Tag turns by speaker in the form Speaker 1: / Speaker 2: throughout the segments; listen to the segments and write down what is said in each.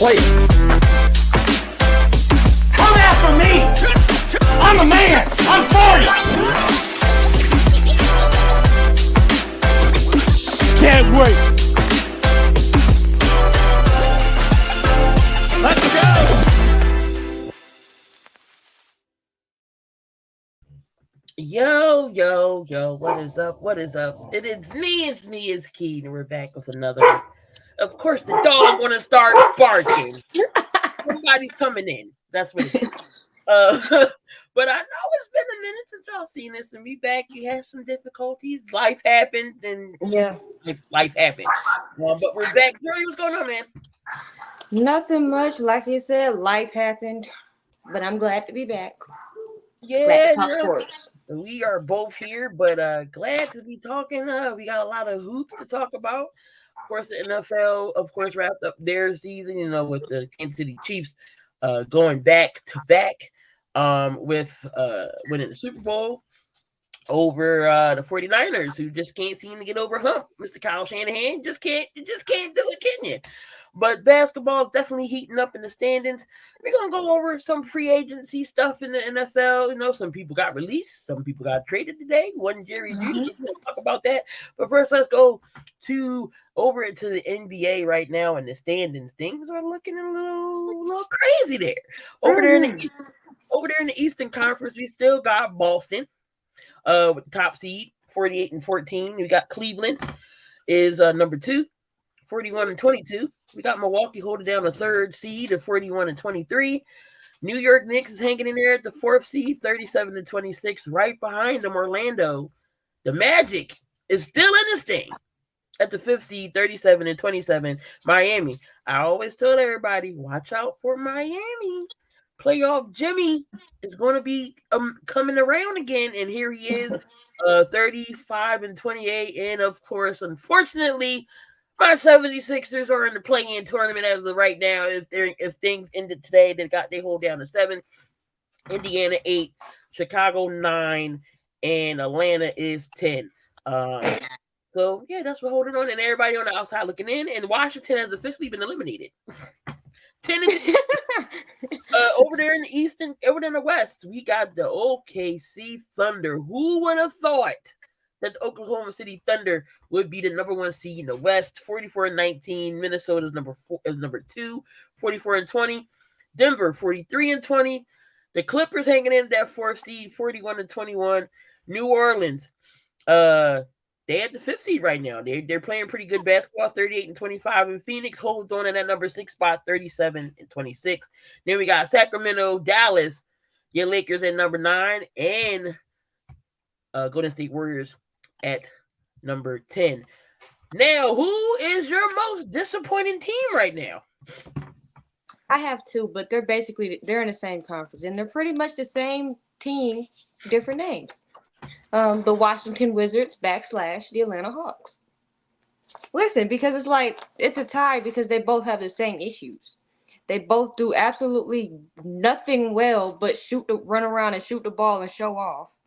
Speaker 1: Wait.
Speaker 2: Come after me! I'm a man! I'm 40! Can't wait! Let's go!
Speaker 3: Yo, what is up? It's me, it's Keith, and we're back with another. Of course, the dog want to start barking. Somebody's coming in. That's what it is. But I know it's been a minute since y'all seen this, and we back. We had some difficulties. Life happened, and life happened. But we're back. Joey, what's going on, man?
Speaker 4: Nothing much. Like you said, life happened, but I'm glad to be back.
Speaker 3: Yeah, we are both here, but glad to be talking. We got a lot of hoops to talk about. Of course, the NFL, wrapped up their season, with the Kansas City Chiefs going back to back with winning the Super Bowl over the 49ers, who just can't seem to get over hump. Mr. Kyle Shanahan just can't do it, can you? But basketball is definitely heating up in the standings. We're going to go over some free agency stuff in the NFL. Some people got released. Some people got traded today. One Jerry Judy. We'll talk about that. But first, let's go over into the NBA right now in the standings. Things are looking a little crazy there. Over there in the Eastern Conference, we still got Boston with the top seed, 48-14. We got Cleveland is number 2. 41-22. We got Milwaukee holding down the third seed at 41-23. New York Knicks is hanging in there at the fourth seed, 37-26. Right behind them, Orlando. The Magic is still in this thing at the fifth seed, 37-27. Miami. I always told everybody, watch out for Miami. Playoff Jimmy is going to be coming around again, and here he is, 35-28. And of course, unfortunately, my 76ers are in the play-in tournament as of right now. If things ended today, they hold down to 7. Indiana 8, Chicago 9, and Atlanta is 10. So yeah, that's what holding on, and everybody on the outside looking in. And Washington has officially been eliminated. 10 over there in the East and over there in the West, we got the OKC Thunder. Who would have thought that the Oklahoma City Thunder would be the number 1 seed in the West? 44-19. Minnesota is number 2, 44-20. Denver 43-20. The Clippers hanging in that 4th seed, 41-21. New Orleans, they at the 5th seed right now. They're playing pretty good basketball, 38-25. And Phoenix holds on in that number 6 spot, 37-26. Then we got Sacramento, Dallas, your Lakers at number 9, and Golden State Warriors at number 10. Now, who is your most disappointing team right now?
Speaker 4: I have 2, but they're in the same conference, and they're pretty much the same team, different names. The Washington Wizards / the Atlanta Hawks. Listen, because it's a tie because they both have the same issues. They both do absolutely nothing well but run around and shoot the ball and show off.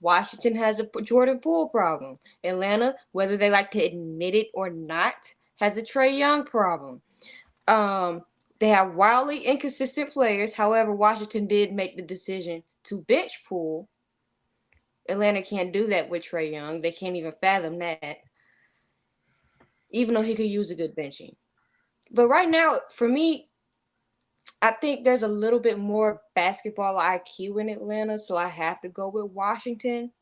Speaker 4: Washington has a Jordan Poole problem. Atlanta, whether they like to admit it or not, has a Trae Young problem. They have wildly inconsistent players. However, Washington did make the decision to bench Poole. Atlanta can't do that with Trae Young. They can't even fathom that, even though he could use a good benching. But right now, for me, I think there's a little bit more basketball IQ in Atlanta, so I have to go with Washington.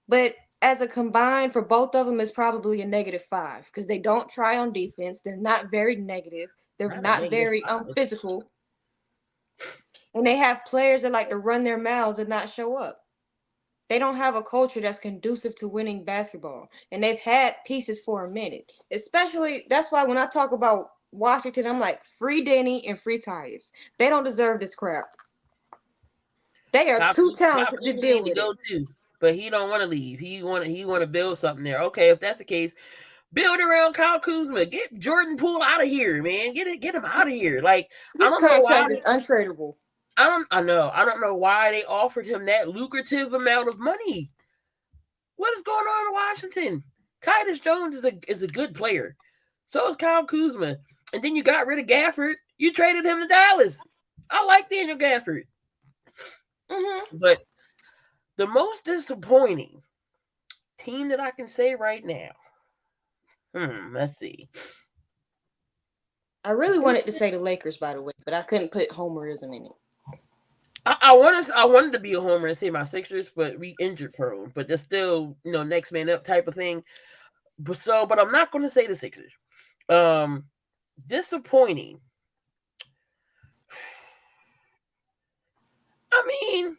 Speaker 4: But as a combined for both of them, it's probably a -5 because they don't try on defense. They're not very negative. They're not very physical. And they have players that like to run their mouths and not show up. They don't have a culture that's conducive to winning basketball. And they've had pieces for a minute. Especially, that's why when I talk about Washington, I'm like, free Denny and free Tyus. They don't deserve this crap. They are too talented to deal with it.
Speaker 3: But he don't want to leave. He want to build something there. Okay, if that's the case, build around Kyle Kuzma. Get Jordan Poole out of here, man. Get him out of here. Like,
Speaker 4: this contract is untradeable.
Speaker 3: I don't know why they offered him that lucrative amount of money. What is going on in Washington? Tyus Jones is a good player. So is Kyle Kuzma. And then you got rid of Gafford. You traded him to Dallas. I like Daniel Gafford.
Speaker 4: Mm-hmm.
Speaker 3: But the most disappointing team that I can say right now. Let's see.
Speaker 4: I really wanted to say the Lakers, by the way, but I couldn't put homerism in it.
Speaker 3: I wanted to be a homer and say my Sixers, but we injured prone. But they're still, next man up type of thing. But I'm not going to say the Sixers. Disappointing. I mean,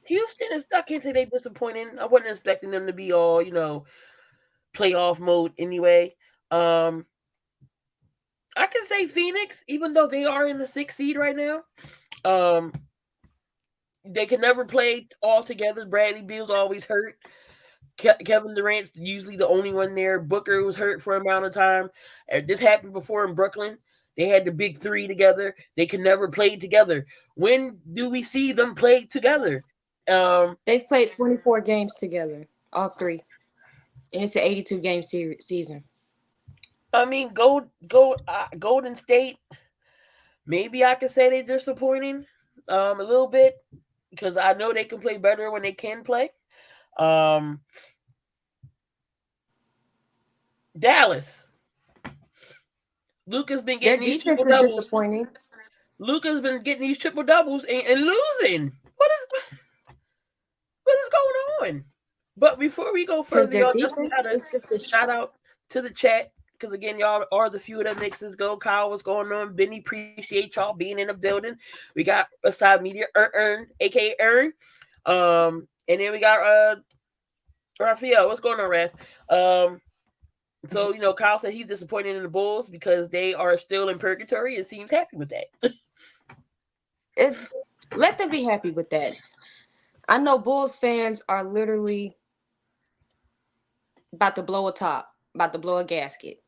Speaker 3: Houston is stuck into they disappointing. I wasn't expecting them to be all, playoff mode anyway. I can say Phoenix, even though they are in the 6th seed right now. They can never play all together. Bradley Beal's always hurt. Kevin Durant's usually the only one there. Booker was hurt for an amount of time. This happened before in Brooklyn. They had the big three together. They can never play together. When do we see them play together?
Speaker 4: They've played 24 games together, all three, and it's an 82 game season.
Speaker 3: I mean, Golden State. Maybe I could say they're disappointing a little bit because I know they can play better when they can play. Dallas. Luka's been getting these triple doubles. Luka's been getting these triple doubles and losing. What is going on? But before we go further, y'all just gotta shout out to the chat because again, y'all are the few that makes us go. Kyle, what's going on? Benny, appreciate y'all being in the building. We got Aside Media, aka Ern. And then we got Raphael. What's going on, Raph? So, Kyle said he's disappointed in the Bulls because they are still in purgatory and seems happy with that.
Speaker 4: Let them be happy with that. I know Bulls fans are literally about to blow a gasket.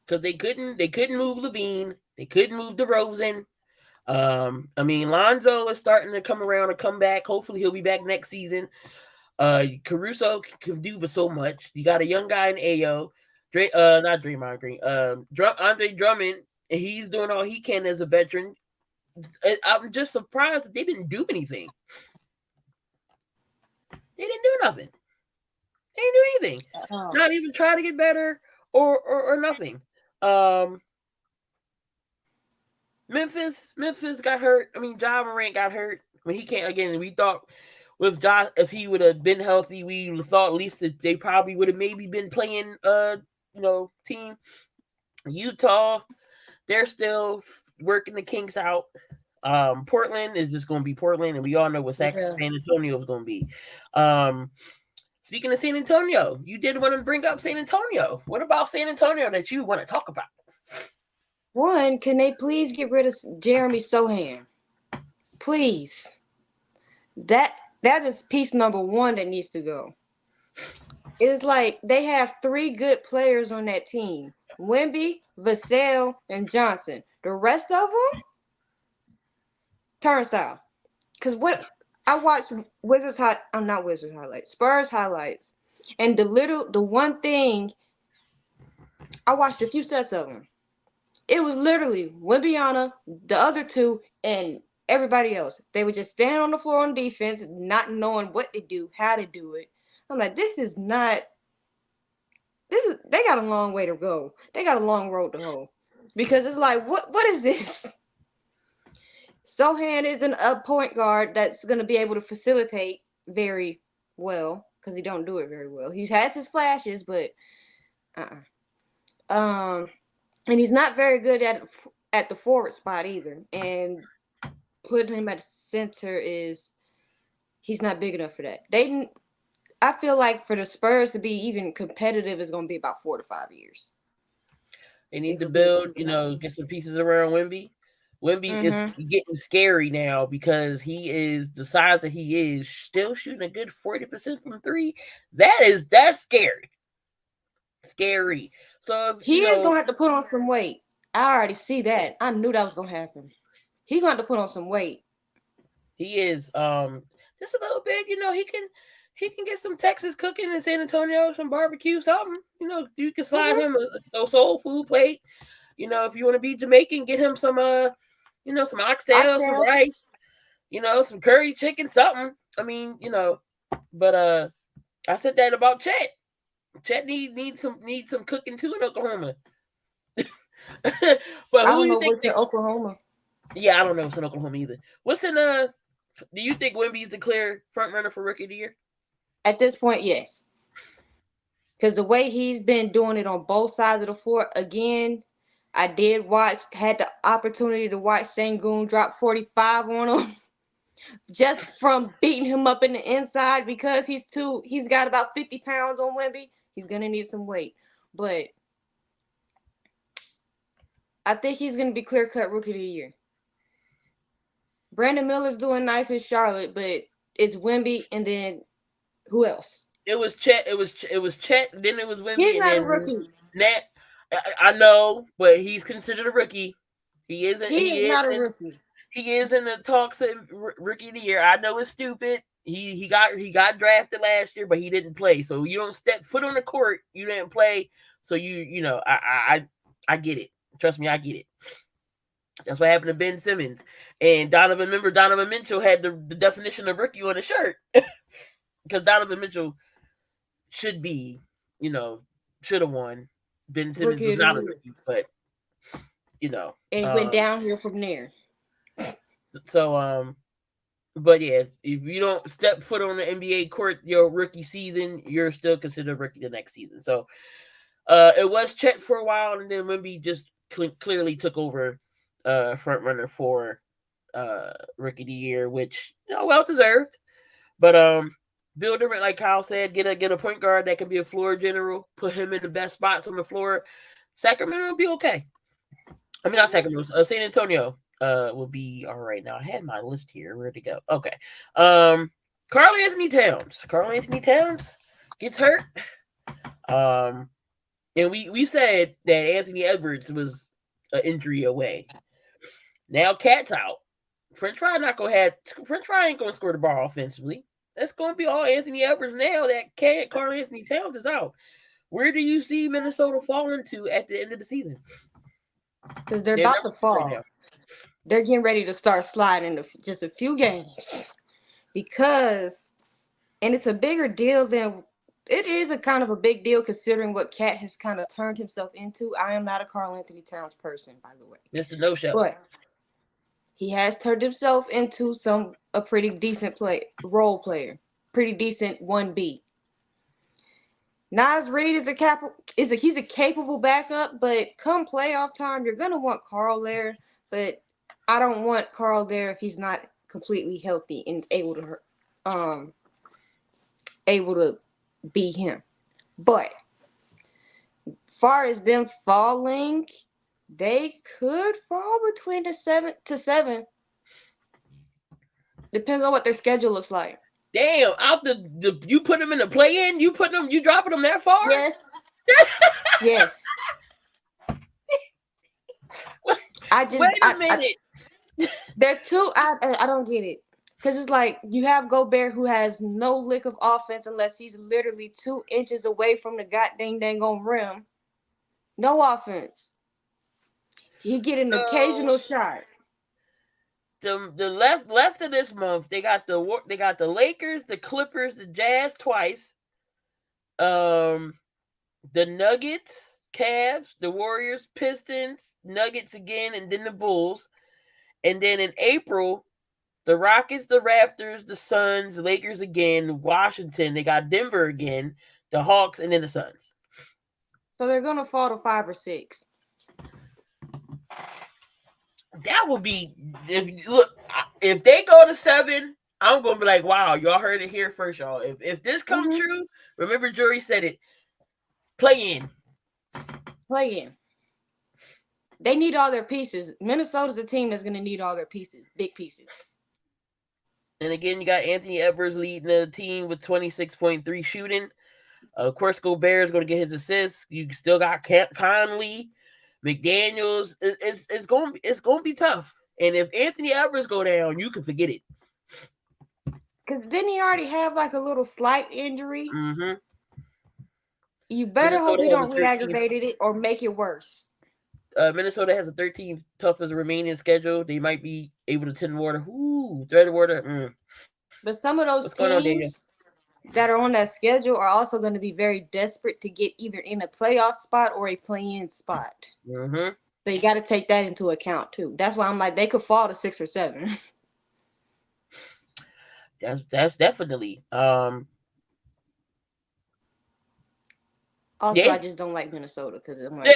Speaker 3: Because they couldn't move Levine. They couldn't move DeRozan. Lonzo is starting to come around and come back. Hopefully he'll be back next season. Caruso can do but so much. You got a young guy in Ayo. Not Draymond Green. Andre Drummond, and he's doing all he can as a veteran. I'm just surprised that they didn't do anything. They didn't do nothing. They didn't do anything. Not even try to get better or nothing. Memphis got hurt. Ja Morant got hurt. He can't again. We thought with Ja, if he would have been healthy, we thought at least that they probably would have maybe been playing team. Utah, they're still working the kinks out. Portland is just going to be Portland, and we all know what San Antonio is going to be. Speaking of San Antonio, you did want to bring up San Antonio. What about San Antonio that you want to talk about?
Speaker 4: One, can they please get rid of Jeremy Sohan? Please. That is piece number one that needs to go. It is like they have three good players on that team. Wemby, Vassell, and Johnson. The rest of them, turnstile. Because what I watched Spurs highlights. And the one thing, I watched a few sets of them. It was literally Wembyana, the other two, and everybody else. They were just standing on the floor on defense, not knowing what to do, how to do it. I'm like, they got a long way to go. They got a long road to hoe. Because it's like, what is this? Sohan isn't a point guard that's going to be able to facilitate very well because he don't do it very well. He has his flashes, but and he's not very good at the forward spot either. And putting him at center he's not big enough for that. I feel like for the Spurs to be even competitive is going to be about 4 to 5 years.
Speaker 3: They need to build, get some pieces around Wemby. Wemby is getting scary now because he is the size that he is, still shooting a good 40% from three. That's scary. Scary. So
Speaker 4: he is going to have to put on some weight. I already see that. I knew that was going to happen. He's going to have to put on some weight.
Speaker 3: He is just a little bit, he he can get some Texas cooking in San Antonio, some barbecue, something. You know, you can slide him a soul food plate. You know, if you want to be Jamaican, get him some some oxtail, some rice, some curry chicken, something. I mean, but I said that about Chet. Chet needs some cooking too in Oklahoma. But
Speaker 4: I
Speaker 3: who
Speaker 4: don't
Speaker 3: do you
Speaker 4: know
Speaker 3: think?
Speaker 4: what's in Oklahoma.
Speaker 3: Yeah, I don't know what's in Oklahoma either. What's in Do you think Wemby's the clear front runner for Rookie of the Year?
Speaker 4: At this point, yes. Because the way he's been doing it on both sides of the floor, again, I had the opportunity to watch Sengun drop 45 on him just from beating him up in the inside because he's got about 50 pounds on Wemby. He's going to need some weight. But I think he's going to be clear-cut Rookie of the Year. Brandon Miller's doing nice in Charlotte, but it's Wemby and then who else?
Speaker 3: It was Chet. It was Chet. Then it was Wemby.
Speaker 4: He's
Speaker 3: and
Speaker 4: not
Speaker 3: then
Speaker 4: a rookie.
Speaker 3: Nat. I know, but he's considered a rookie. He isn't.
Speaker 4: He is not a rookie.
Speaker 3: He is in the talks of Rookie of the Year. I know it's stupid. He got drafted last year, but he didn't play. So you don't step foot on the court. You didn't play. So I get it. Trust me, I get it. That's what happened to Ben Simmons and Donovan. Remember, Donovan Mitchell had the definition of rookie on his shirt because Donovan Mitchell should have won. Ben Simmons was not a rookie, but
Speaker 4: and it went downhill from there.
Speaker 3: So, but yeah, if you don't step foot on the NBA court your rookie season, you're still considered rookie the next season. So, it was Chet for a while, and then Wemby just clearly took over front runner for Rookie of the Year, which well deserved. But build him, like Kyle said, get a point guard that can be a floor general, put him in the best spots on the floor. Sacramento will be okay. I mean, not Sacramento, San Antonio will be all right. Now I had my list here. Where'd it go? Okay. Karl Anthony Towns gets hurt. And we said that Anthony Edwards was an injury away. Now Cat's out. French Fry ain't gonna score the ball offensively. That's gonna be all Anthony Edwards now that Karl Anthony Towns is out. Where do you see Minnesota falling to at the end of the season?
Speaker 4: Because they're about to fall. Right, they're getting ready to start sliding in just a few games. And it's a bigger deal than it is a kind of a big deal considering what Cat has kind of turned himself into. I am not a Karl Anthony Towns person, by the way.
Speaker 3: Mr. No Show.
Speaker 4: But he has turned himself into a pretty decent role player, pretty decent 1B. Naz Reid he's a capable backup, but come playoff time, you're gonna want Karl there. But I don't want Karl there if he's not completely healthy and able to be him. But far as them falling, they could fall between the 7 to 7. Depends on what their schedule looks like.
Speaker 3: Damn, out you put them in the play-in? You dropping them that far?
Speaker 4: Yes. Yes.
Speaker 3: Wait a minute.
Speaker 4: They're too. I don't get it. Because it's like you have Gobert who has no lick of offense unless he's literally 2 inches away from the goddamn dang on rim. No offense. He get an occasional shot.
Speaker 3: The left of this month, they got the Lakers, the Clippers, the Jazz twice, the Nuggets, Cavs, the Warriors, Pistons, Nuggets again, and then the Bulls, and then in April, the Rockets, the Raptors, the Suns, the Lakers again, Washington. They got Denver again, the Hawks, and then the Suns.
Speaker 4: So they're gonna fall to 5 or 6.
Speaker 3: That would be if they go to 7, I'm gonna be like, wow, y'all heard it here first, y'all. If this comes true, remember Jury said it. Play in.
Speaker 4: They need all their pieces. Minnesota's a team that's gonna need all their pieces, big pieces.
Speaker 3: And again, you got Anthony Edwards leading the team with 26.3 shooting. Of course, Gobert is going to get his assists. You still got Conley, McDaniels. It's going to be tough. And if Anthony Edwards go down, you can forget it.
Speaker 4: Because didn't he already have like a little slight injury?
Speaker 3: Mm-hmm.
Speaker 4: You better hope
Speaker 3: Minnesota
Speaker 4: he
Speaker 3: has a
Speaker 4: don't
Speaker 3: 13th.
Speaker 4: re-aggravate it or make it worse.
Speaker 3: Minnesota has a 13th toughest remaining schedule. They might be able to tend water. Ooh, thread water.
Speaker 4: But some of those
Speaker 3: What's going on, Daniel?
Speaker 4: teams that are on that schedule are also going to be very desperate to get either in a playoff spot or a play-in spot.
Speaker 3: Mm-hmm.
Speaker 4: So you got to take that into account too. That's why I'm like, they could fall to 6 or 7.
Speaker 3: That's definitely.
Speaker 4: Also,
Speaker 3: Yeah.
Speaker 4: I just don't like Minnesota because I'm like,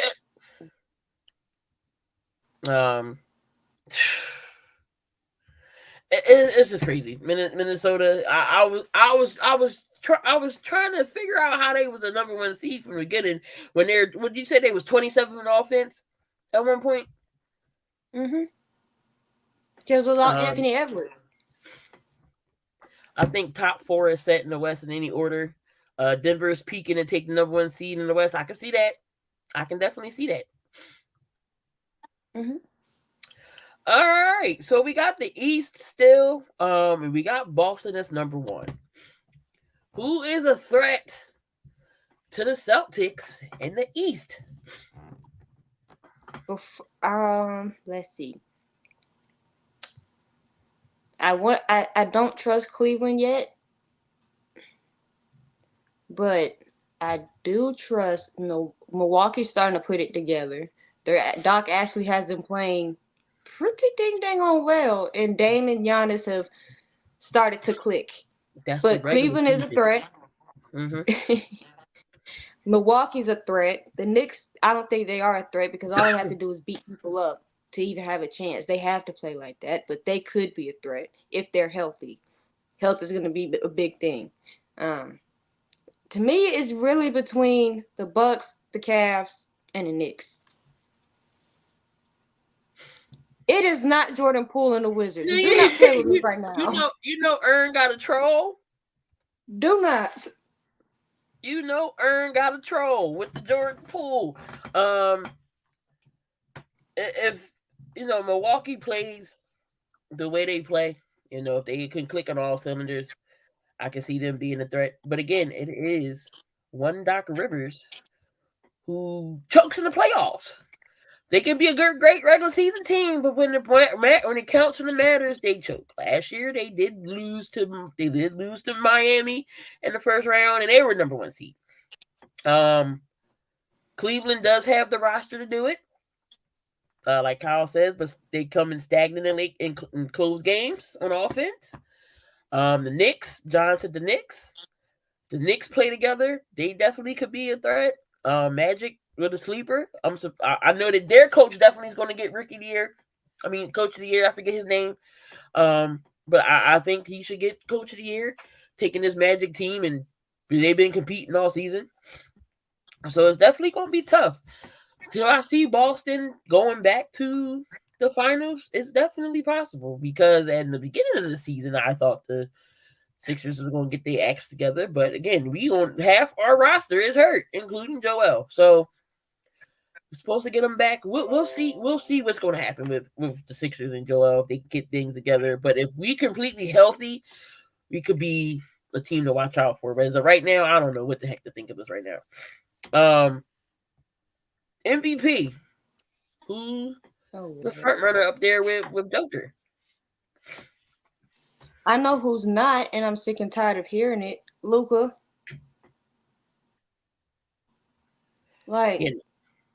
Speaker 3: Um. It's just crazy. Minnesota. I was trying to figure out how they was the number one seed from the beginning when they're. Would you say they was 27 in offense at one point?
Speaker 4: because without Anthony Edwards.
Speaker 3: I think top 4 is set in the West in any order. Denver is peaking and taking the number one seed in the West. I can see that. I can definitely see that. All right, so we got the East still, and we got Boston as number 1. Who is a threat to the Celtics in the East?
Speaker 4: Let's see. I don't trust Cleveland yet, but I do trust Milwaukee's starting to put it together. Doc Ashley has them playing pretty dang on well, and Dame and Giannis have started to click. But Cleveland is a threat.
Speaker 3: Mm-hmm.
Speaker 4: Milwaukee's a threat. The Knicks, I don't think they are a threat because all they have to do is beat people up to even have a chance. They have to play like that, but they could be a threat if they're healthy. Health is going to be a big thing. To me, it's really between the Bucks, the Cavs, and the Knicks. It is not Jordan Poole and the Wizards. Do not play with me right now.
Speaker 3: You know, Ern got a troll.
Speaker 4: Do not.
Speaker 3: You know, Ern got a troll with the Jordan Poole. If Milwaukee plays the way they play, if they can click on all cylinders, I can see them being a threat. But again, it is one Doc Rivers who chokes in the playoffs. They can be a great regular season team, but when it counts and it matters, they choke. Last year, they did lose to Miami in the first round, and they were number 1 seed. Cleveland does have the roster to do it, like Kyle says, but they come in stagnant in close games on offense. The Knicks, John said the Knicks play together. They definitely could be a threat. Magic with a sleeper. I know that their coach definitely is going to get coach of the year. I forget his name. But I think he should get coach of the year, taking this Magic team, and they've been competing all season. So it's definitely going to be tough. Do I see Boston going back to the finals? It's definitely possible because at the beginning of the season, I thought the Sixers was going to get their acts together. But again, half our roster is hurt, including Joel. So we're supposed to get them back. We'll see. We'll see what's going to happen with the Sixers and Joel if they get things together. But if we completely healthy, we could be a team to watch out for. But as of right now, I don't know what the heck to think of us right now. MVP. Who's the front runner up there with Joker?
Speaker 4: I know who's not, and I'm sick and tired of hearing it. Luka.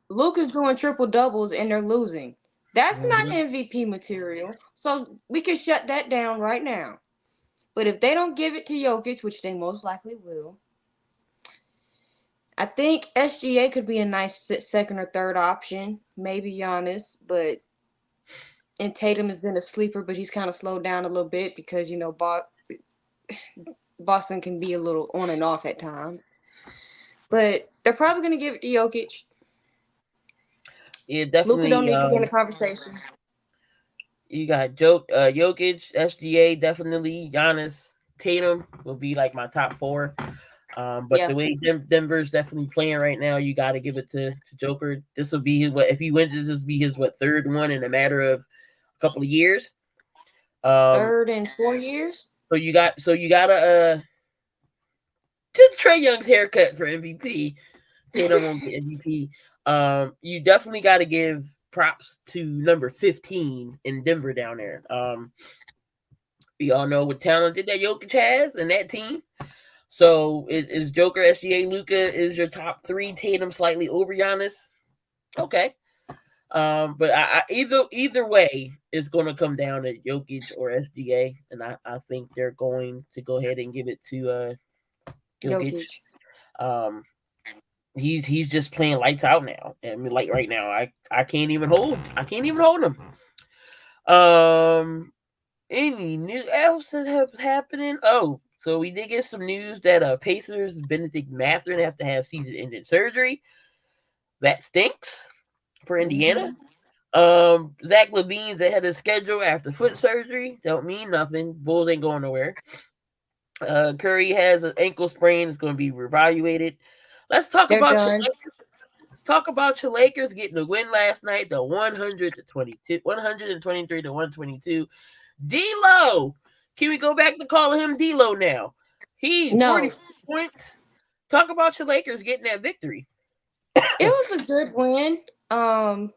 Speaker 4: Luka's doing triple doubles and they're losing. That's not MVP material. So we can shut that down right now. But if they don't give it to Jokic, which they most likely will, I think SGA could be a nice second or third option. Maybe Giannis, and Tatum has been a sleeper, but he's kind of slowed down a little bit because, Boston can be a little on and off at times. But they're probably going to give it to Jokic.
Speaker 3: Yeah, definitely.
Speaker 4: Luka don't need to be in the conversation.
Speaker 3: You got Jokic, SGA, definitely. Giannis, Tatum will be like my top 4. But the way Denver's definitely playing right now, you got to give it to Joker. This will be if he wins, this will be his third one in a matter of a couple of years.
Speaker 4: 3rd in 4 years.
Speaker 3: So you gotta to Trae Young's haircut for MVP. Tatum won't get MVP. You definitely got to give props to number 15 in Denver down there. We all know what talented that Jokic has and that team. So is Joker, SGA, Luka is your top three. Tatum slightly over Giannis. Okay. But either way, it's going to come down to Jokic or SGA, and I think they're going to go ahead and give it to Jokic. He's just playing lights out now. I mean, like right now, I can't even hold him. Any news else that have happening? Oh, so we did get some news that Pacers Benedict Mathurin have to have season-ending surgery. That stinks for Indiana. Zach LaVine's ahead of schedule after foot surgery. Don't mean nothing. Bulls ain't going nowhere. Curry has an ankle sprain. It's going to be reevaluated. Let's talk about your Lakers. Let's talk about your Lakers getting the win last night, the 123 to 122. D-Lo. Can we go back to calling him D-Lo now? He 44 points. Talk about your Lakers getting that victory.
Speaker 4: It was a good win. I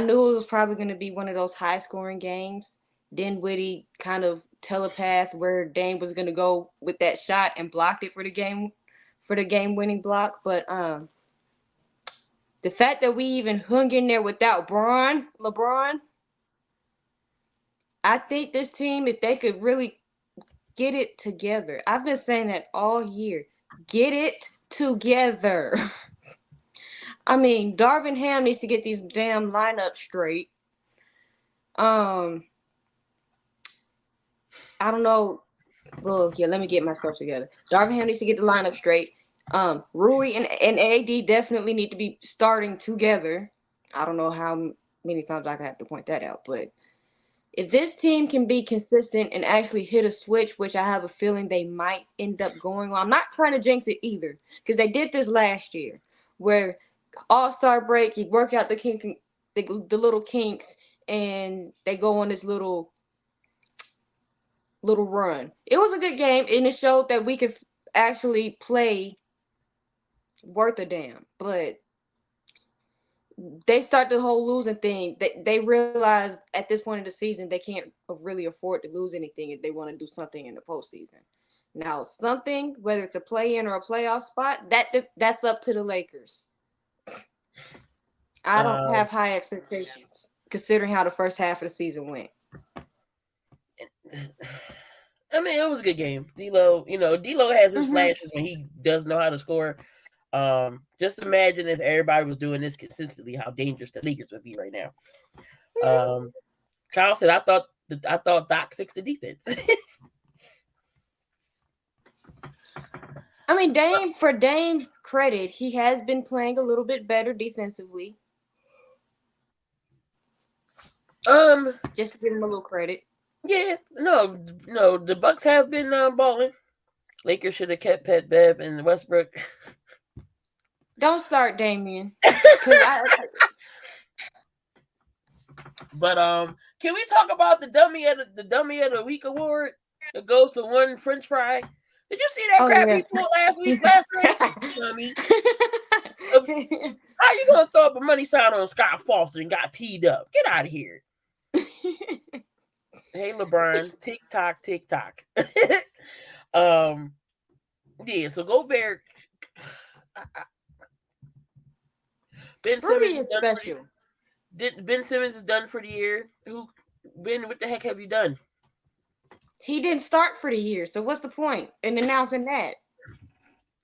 Speaker 4: knew it was probably going to be one of those high-scoring games. Dinwiddie kind of telepath where Dame was going to go with that shot and blocked it for the game-winning block. But the fact that we even hung in there without LeBron, I think this team, if they could really get it together. I've been saying that all year. Get it together. I mean, Darvin Ham needs to get these damn lineups straight. I don't know. Well, yeah, let me get myself together. Darvin Ham needs to get the lineup straight. Rui and AD definitely need to be starting together. I don't know how many times I have to point that out, but if this team can be consistent and actually hit a switch, which I have a feeling they might end up going on. I'm not trying to jinx it either, because they did this last year, where All-Star break, you work out the little kinks, and they go on this little run. It was a good game, and it showed that we could actually play worth a damn. But they start the whole losing thing. They realize at this point in the season they can't really afford to lose anything if they want to do something in the postseason. Now, something, whether it's a play-in or a playoff spot, that's up to the Lakers. I don't have high expectations considering how the first half of the season went.
Speaker 3: I mean, it was a good game. D-Lo has his flashes when he does know how to score. Just imagine if everybody was doing this consistently, how dangerous the Lakers would be right now. Kyle said, I thought Doc fixed the defense.
Speaker 4: I mean, for Dame's credit, he has been playing a little bit better defensively.
Speaker 3: Just
Speaker 4: to give him a little credit.
Speaker 3: Yeah, no, the Bucks have been balling. Lakers should have kept Pat Bev and Westbrook.
Speaker 4: Don't start, Damian.
Speaker 3: But can we talk about the dummy of the week award? It goes to one French fry. Did you see that crap he pulled last night? Dummy. How you gonna throw up a money sign on Scott Foster and got teed up? Get out of here. Hey LeBron, tick tock. Yeah, so Gobert. Ben Simmons is special. Ben Simmons is done for the year. Ben, what the heck have you done?
Speaker 4: He didn't start for the year, so what's the point in announcing that?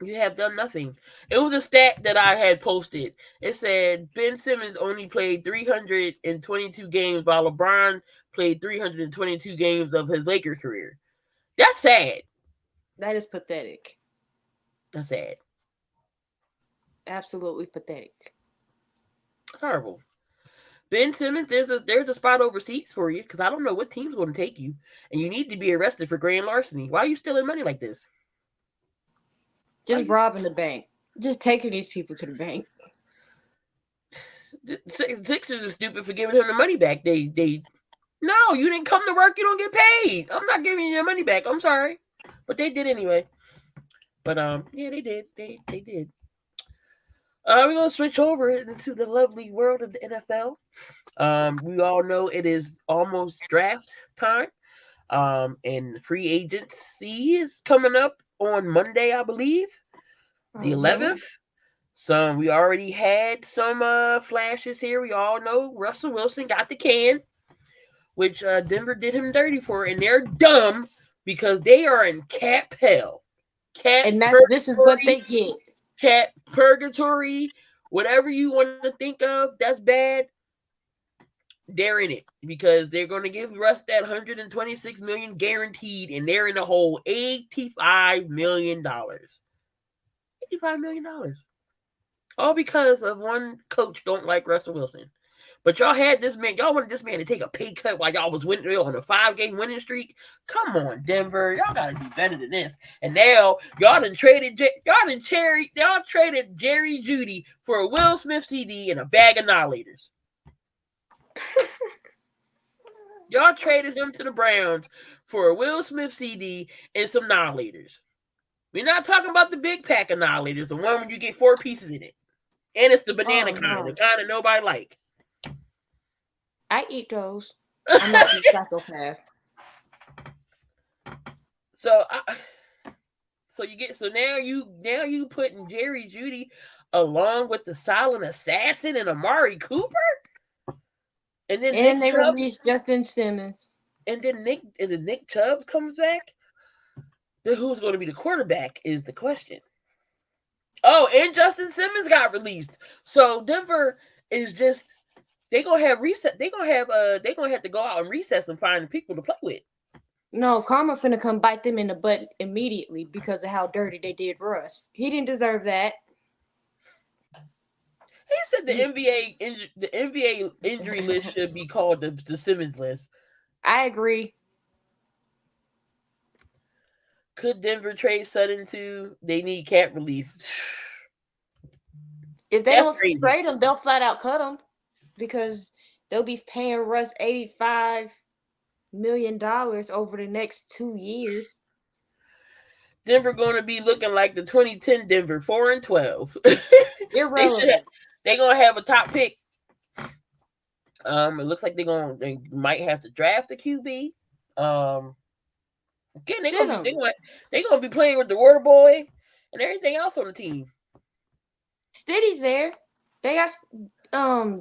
Speaker 3: You have done nothing. It was a stat that I had posted. It said Ben Simmons only played 322 games while LeBron played 322 games of his Lakers career. That's sad.
Speaker 4: That is pathetic.
Speaker 3: That's sad.
Speaker 4: Absolutely pathetic.
Speaker 3: It's horrible. Ben Simmons, there's a spot overseas for you because I don't know what team's going to take you, and you need to be arrested for grand larceny. Why are you stealing money like this?
Speaker 4: Just robbing the bank. Just taking these people to the bank.
Speaker 3: The Sixers are stupid for giving him the money back. They No, you didn't come to work. You don't get paid. I'm not giving you your money back. I'm sorry, but they did anyway. But yeah, they did. They did. We're gonna switch over into the lovely world of the NFL. We all know it is almost draft time. And free agency is coming up on Monday, I believe, the 11th. So we already had some flashes here. We all know Russell Wilson got the can, which Denver did him dirty for, and they're dumb because they are in cap hell,
Speaker 4: And this is what they get.
Speaker 3: cap purgatory, whatever you want to think of. That's bad. They're in it because they're going to give Russ that 126 million guaranteed, and they're in the hole $85 million. $85 million. All because of one coach don't like Russell Wilson. But y'all had this man, y'all wanted this man to take a pay cut while y'all was winning on a 5-game winning streak. Come on, Denver. Y'all gotta do better than this. And now y'all traded Jerry Jeudy for a Will Smith CD and a bag of annihilators. Y'all traded him to the Browns for a Will Smith CD and some annihilators. We're not talking about the big pack annihilators, the one when you get 4 pieces in it. And it's the banana kind, the kind that nobody like.
Speaker 4: I eat those. I'm not a psychopath.
Speaker 3: So now you putting Jerry Jeudy along with the silent assassin and Amari Cooper? And then
Speaker 4: they released Justin Simmons.
Speaker 3: And then Nick Chubb comes back. Then who's going to be the quarterback is the question. Oh, and Justin Simmons got released. So Denver is just they're gonna have to go out and recess and find people to play with.
Speaker 4: No, Karma finna come bite them in the butt immediately because of how dirty they did Russ. He didn't deserve that.
Speaker 3: He said the NBA injury list should be called the Simmons list.
Speaker 4: I agree.
Speaker 3: Could Denver trade Sutton too? They need cap relief.
Speaker 4: If they don't trade him, they'll flat out cut him because they'll be paying Russ $85 million over the next 2 years.
Speaker 3: Denver going to be looking like the 2010 Denver, 4-12.
Speaker 4: Irrelevant.
Speaker 3: They're gonna have a top pick. It looks like they might have to draft a QB. Again, they're gonna be playing with the Water Boy and everything else on the team.
Speaker 4: Stiddy's there. They got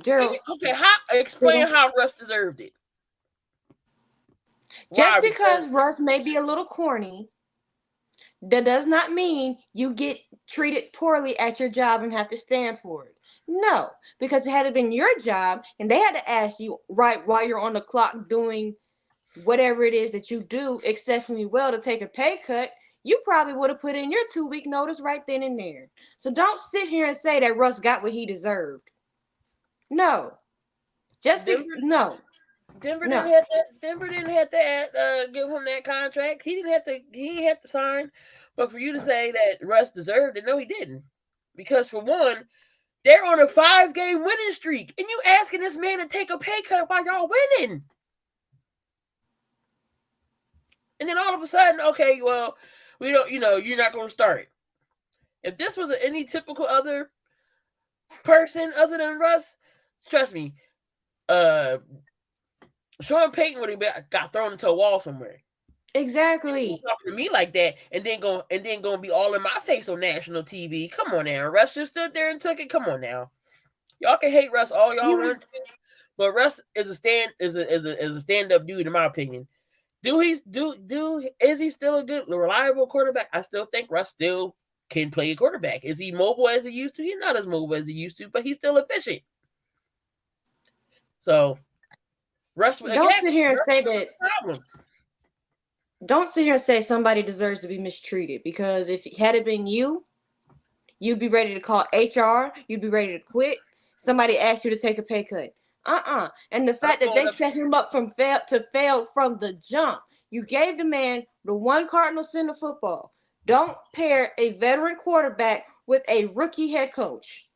Speaker 4: Gerald.
Speaker 3: Okay, explain how Russ deserved it.
Speaker 4: Just because Russ may be a little corny, that does not mean you get treated poorly at your job and have to stand for it. No, because it had been your job and they had to ask you right while you're on the clock doing whatever it is that you do exceptionally well to take a pay cut, you probably would have put in your 2-week notice right then and there. So don't sit here and say that Russ got what he deserved. No. Denver didn't have to
Speaker 3: give him that contract. He didn't have to sign. But for you to say that Russ deserved it, no, he didn't. Because for one, they're on a 5-game winning streak, and you asking this man to take a pay cut while y'all winning. And then all of a sudden, okay, well, we don't, you're not going to start. If this was any typical other person other than Russ, trust me, Sean Payton would have got thrown into a wall somewhere.
Speaker 4: Exactly.
Speaker 3: Talking to me like that, and then gonna be all in my face on national TV. Come on now, Russ just stood there and took it. Come on now, y'all can hate Russ all y'all want to, but Russ is a stand-up dude in my opinion. Is he still a good, reliable quarterback? I still think Russ still can play a quarterback. Is he mobile as he used to? He's not as mobile as he used to, but he's still efficient. So Russ,
Speaker 4: don't sit here and say that. Don't sit here and say somebody deserves to be mistreated, because if it had been you, you'd be ready to call HR. You'd be ready to quit. Somebody asked you to take a pay cut. And the fact that they set him up from fail from the jump. You gave the man the one cardinal sin of football. Don't pair a veteran quarterback with a rookie head coach.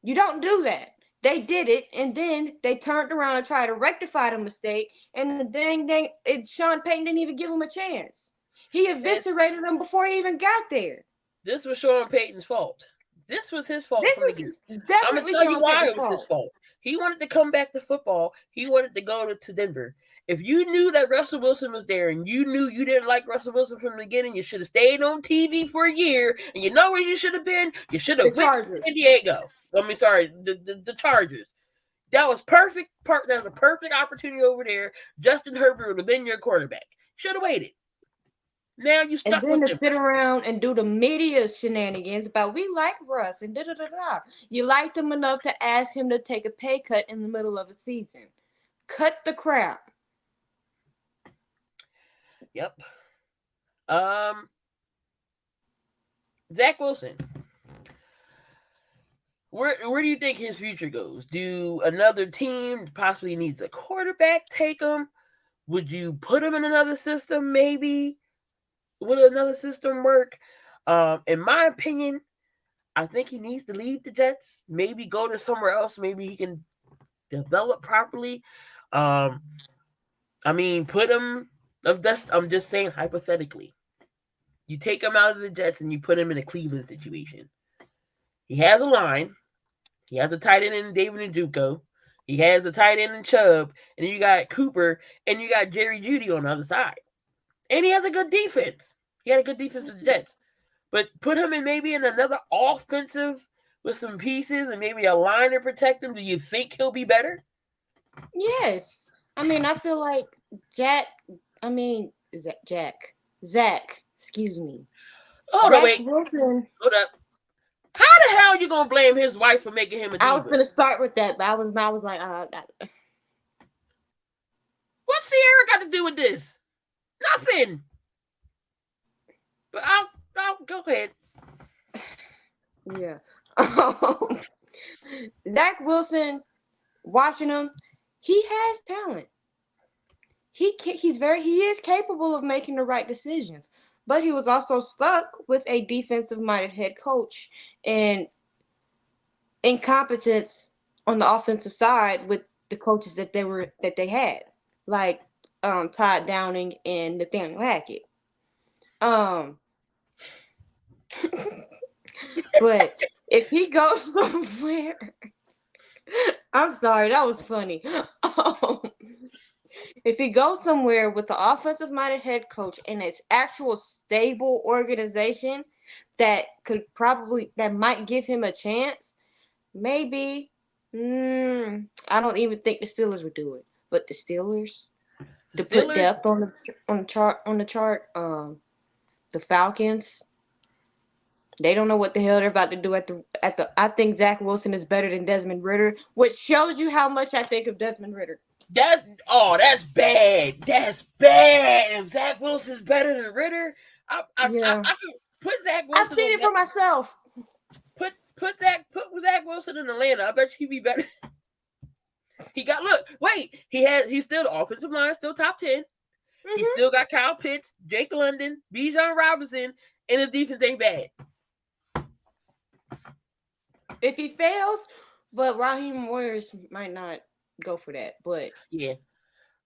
Speaker 4: You don't do that. They did it, and then they turned around and tried to rectify the mistake. And the Sean Payton didn't even give him a chance. He eviscerated him before he even got there.
Speaker 3: This was Sean Payton's fault. This was his fault from the beginning. I'm gonna
Speaker 4: Definitely
Speaker 3: tell you
Speaker 4: Sean
Speaker 3: why
Speaker 4: Payton's
Speaker 3: it was his
Speaker 4: fault.
Speaker 3: fault. He wanted to come back to football. He wanted to go to Denver. If you knew that Russell Wilson was there and you knew you didn't like Russell Wilson from the beginning, you should have stayed on TV for a year. And you know where you should have been? You should have went to San Diego. The Chargers. That was perfect. That was a perfect opportunity over there. Justin Herbert would have been your quarterback. Should have waited. Now you stuck
Speaker 4: and then
Speaker 3: with
Speaker 4: to
Speaker 3: him.
Speaker 4: sit around and do the media shenanigans about we like Russ and da da da da. You liked him enough to ask him to take a pay cut in the middle of a season. Cut the crap.
Speaker 3: Yep. Zach Wilson. Where do you think his future goes? Do another team possibly needs a quarterback take him? Would you put him in another system? Maybe would another system work? In my opinion, I think he needs to leave the Jets. Maybe go to somewhere else. Maybe he can develop properly. I mean, put him. I'm just saying hypothetically. You take him out of the Jets and you put him in a Cleveland situation. He has a line. He has a tight end in David Njoku. He has a tight end in Chubb. And you got Cooper. And you got Jerry Jeudy on the other side. And he has a good defense. He had a good defense in the Jets. But put him in maybe in another offensive with some pieces and maybe a line to protect him. Do you think he'll be better?
Speaker 4: Yes. I mean, I feel like Zach, excuse me.
Speaker 3: Hold on, wait.
Speaker 4: Wilson.
Speaker 3: Hold up. How the hell are you going to blame his wife for making him a diva?
Speaker 4: I was going to start with that, but I was like,
Speaker 3: what's Sierra got to do with this? Nothing. But I'll go ahead.
Speaker 4: Yeah. Zach Wilson, watching him, he has talent. He is capable of making the right decisions, but he was also stuck with a defensive-minded head coach and incompetence on the offensive side with the coaches that they had, like Todd Downing and Nathaniel Hackett. But if he goes somewhere, I'm sorry, that was funny. If he goes somewhere with the offensive-minded head coach and its actual stable organization that might give him a chance, maybe. I don't even think the Steelers would do it, but the Steelers to put depth on the chart. The Falcons. They don't know what the hell they're about to do at the. I think Zach Wilson is better than Desmond Ridder, which shows you how much I think of Desmond Ridder.
Speaker 3: That's bad. That's bad. If Zach Wilson's better than Ridder, I can put Zach Wilson.
Speaker 4: I've seen it for myself.
Speaker 3: Put Zach Wilson in Atlanta. I bet he'd be better. He's still the offensive line, still top 10. Mm-hmm. He still got Kyle Pitts, Jake London, Bijan Robinson, and his defense ain't bad.
Speaker 4: If he fails, but Raheem Warriors might not go for that. But
Speaker 3: yeah,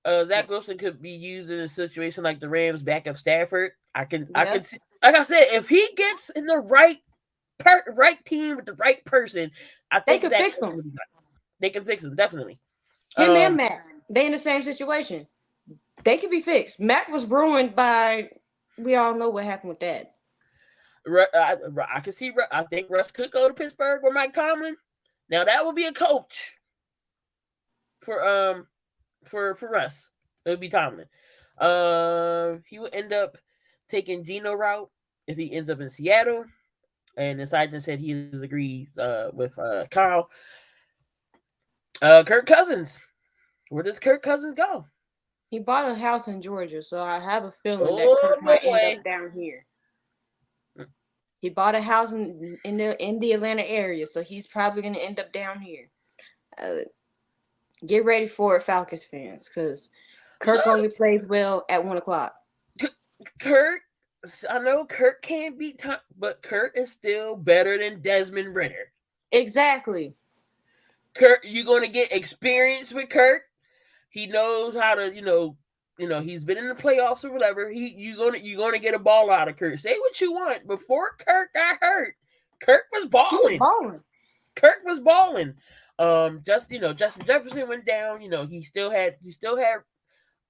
Speaker 3: Zach Wilson could be used in a situation like the Rams backup Stafford. I can see, like I said, if he gets in the right team with the right person, I think
Speaker 4: they can fix him.
Speaker 3: They can fix him, definitely.
Speaker 4: Him and Matt, they in the same situation. They can be fixed. Matt was ruined by. We all know what happened with that.
Speaker 3: I can see. I think Russ could go to Pittsburgh with Mike Tomlin. Now that would be a coach for Russ. It would be Tomlin. He would end up taking Geno route if he ends up in Seattle. And the Sergeant said he has agreed with Kyle. Kirk Cousins. Where does Kirk Cousins go?
Speaker 4: He bought a house in Georgia, so I have a feeling that Kirk might end up down here. He bought a house in the Atlanta area, so he's probably going to end up down here. Get ready for it, Falcons fans, because Kirk only plays well at 1:00.
Speaker 3: Kirk, I know Kirk can't beat Tom, but Kirk is still better than Desmond Ridder.
Speaker 4: Exactly.
Speaker 3: Kurt, you're going to get experience with Kurt. He knows how to, he's been in the playoffs or whatever. You're gonna get a ball out of Kurt. Say what you want. Before Kurt got hurt, Kurt was balling. Kurt was balling. Justin Jefferson went down. He still had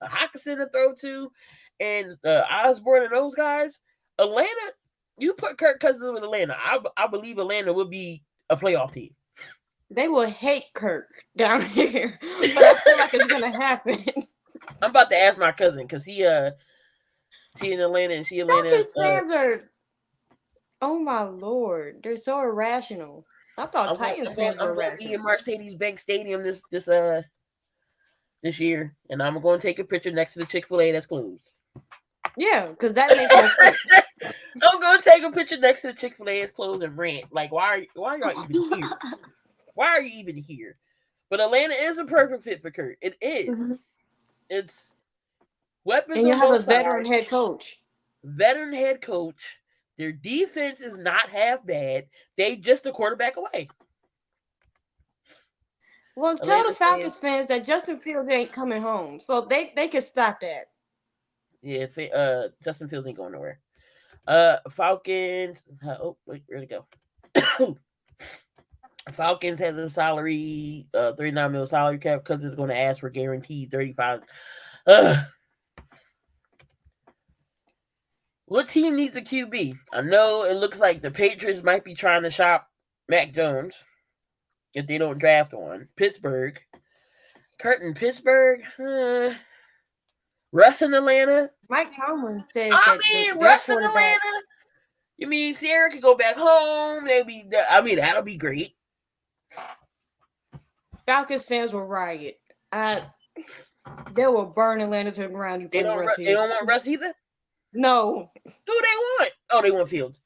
Speaker 3: a Hawkinson to throw to, and Osborne and those guys. Atlanta, you put Kirk Cousins with Atlanta. I believe Atlanta will be a playoff team.
Speaker 4: They will hate Kirk down here, but I feel like it's gonna happen.
Speaker 3: I'm about to ask my cousin because she in Atlanta and she Atlanta.
Speaker 4: His fans are, oh my lord, they're so irrational. I thought Titans fans were irrational. I'm going to be in
Speaker 3: Mercedes-Benz Stadium this year, and I'm going to take a picture next to the Chick-fil-A that's closed.
Speaker 4: Yeah, because that makes no sense.
Speaker 3: I'm going to take a picture next to the Chick-fil-A that's closed and rant. Like, why are y'all even here? Why are you even here? But Atlanta is a perfect fit for Kurt. It is. Mm-hmm. It's weapons.
Speaker 4: And you have a veteran head coach.
Speaker 3: Their defense is not half bad. They just a quarterback away.
Speaker 4: Well, tell the Falcons fans that Justin Fields ain't coming home, so they can stop that.
Speaker 3: Yeah, Justin Fields ain't going nowhere. Falcons. Wait, where'd it go? Falcons has a salary, $39 million salary cap because it's going to ask for guaranteed 35. What team needs a QB? I know it looks like the Patriots might be trying to shop Mac Jones if they don't draft one. Pittsburgh. Kurt in Pittsburgh. Russ in Atlanta.
Speaker 4: Mike Tomlin says
Speaker 3: Russ in Atlanta. You mean Sierra could go back home? That'll be great.
Speaker 4: Falcons fans will riot. They will burn Atlanta to the ground.
Speaker 3: They don't want Russ either?
Speaker 4: No.
Speaker 3: Who they want? Oh, they want Fields.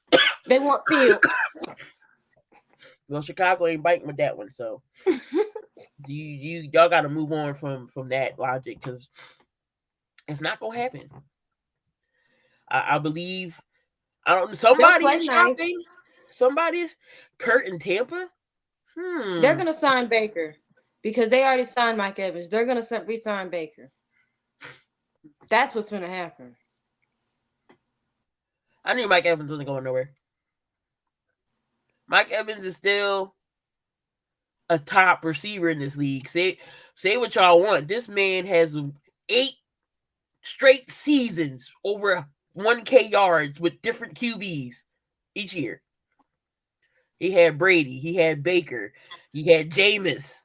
Speaker 4: They want Fields.
Speaker 3: Well, Chicago ain't biting with that one, so y'all got to move on from that logic because it's not gonna happen. I believe. Somebody's shopping. Nice. Somebody's Kurt in Tampa.
Speaker 4: They're gonna sign Baker because they already signed Mike Evans. They're gonna re-sign Baker. That's what's gonna happen.
Speaker 3: I knew Mike Evans wasn't going nowhere. Mike Evans is still a top receiver in this league. Say what y'all want. This man has 8 straight seasons over 1K yards with different QBs each year. He had Brady. He had Baker. He had Jameis.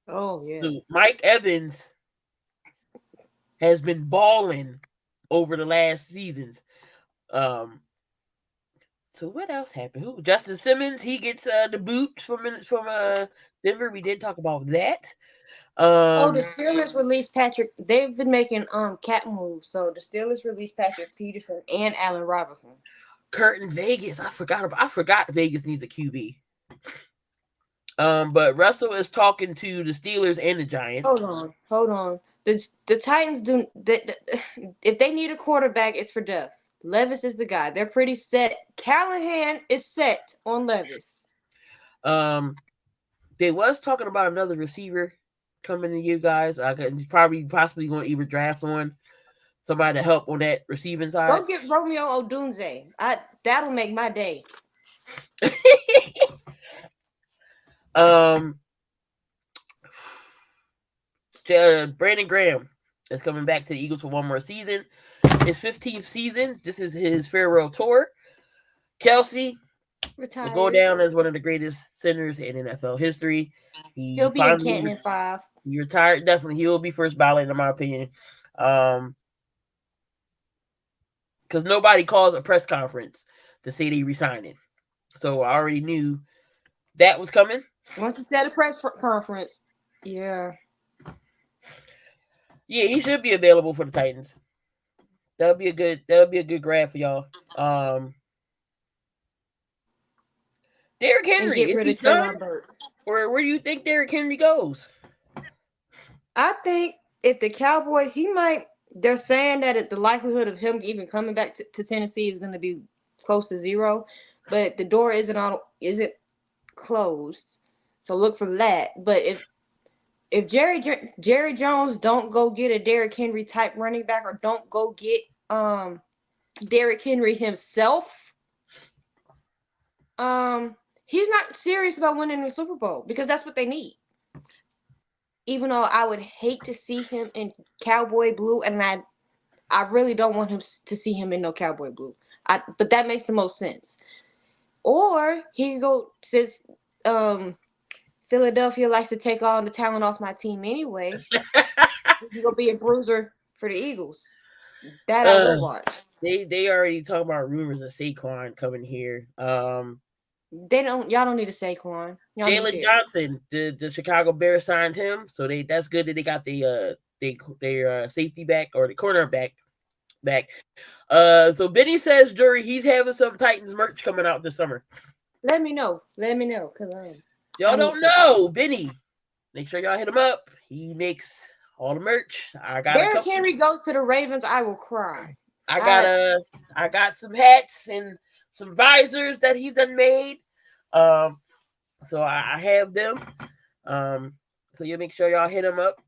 Speaker 4: Oh, yeah.
Speaker 3: So Mike Evans has been balling over the last seasons. So what else happened? Justin Simmons, he gets the boot from Denver. We did talk about that.
Speaker 4: The Steelers released Patrick. They've been making cap moves. So the Steelers released Patrick Peterson and Allen Robinson.
Speaker 3: Kurt in Vegas. I forgot Vegas needs a QB. But Russell is talking to the Steelers and the Giants.
Speaker 4: Hold on. The Titans do. If they need a quarterback, it's for Duff. Levis is the guy. They're pretty set. Callahan is set on Levis.
Speaker 3: They was talking about another receiver coming to you guys. I could possibly going to either draft one, somebody to help on that receiving side.
Speaker 4: Go get Romeo Odunze. That'll make my day.
Speaker 3: Brandon Graham is coming back to the Eagles for one more season. His 15th season. This is his farewell tour. Kelsey will go down as one of the greatest centers in NFL history.
Speaker 4: He'll be in Canton 5.
Speaker 3: He retired. Definitely, he will be first ballot in my opinion. Because nobody calls a press conference to say they resigning. So I already knew that was coming.
Speaker 4: Once he said a press conference, yeah,
Speaker 3: he should be available for the Titans. That'll be a good grab for y'all. Derrick Henry, is he done? Or where do you think Derrick Henry goes?
Speaker 4: I think if the Cowboys, they're saying that the likelihood of him even coming back to Tennessee is going to be close to 0, but the door isn't closed. So look for that. But if Jerry Jones don't go get a Derrick Henry type running back, or don't go get Derrick Henry himself, he's not serious about winning the Super Bowl, because that's what they need. Even though I would hate to see him in cowboy blue, and I really don't want him to see him in no cowboy blue. But that makes the most sense. Or he could go, since Philadelphia likes to take all the talent off my team anyway, he's gonna be a bruiser for the Eagles. That I will watch.
Speaker 3: They already talking about rumors of Saquon coming here.
Speaker 4: Y'all don't need a Saquon.
Speaker 3: Jalen Johnson, the Chicago Bears signed him, so that's good that they got their safety back, or the cornerback back. So Benny says, Jury, he's having some Titans merch coming out this summer.
Speaker 4: Let me know, cause
Speaker 3: y'all don't know Benny. Make sure y'all hit him up. He makes all the merch. I got
Speaker 4: Derrick Henry goes to the Ravens, I will cry.
Speaker 3: I got some hats and some visors that he done made. So I have them. So you make sure y'all hit him up.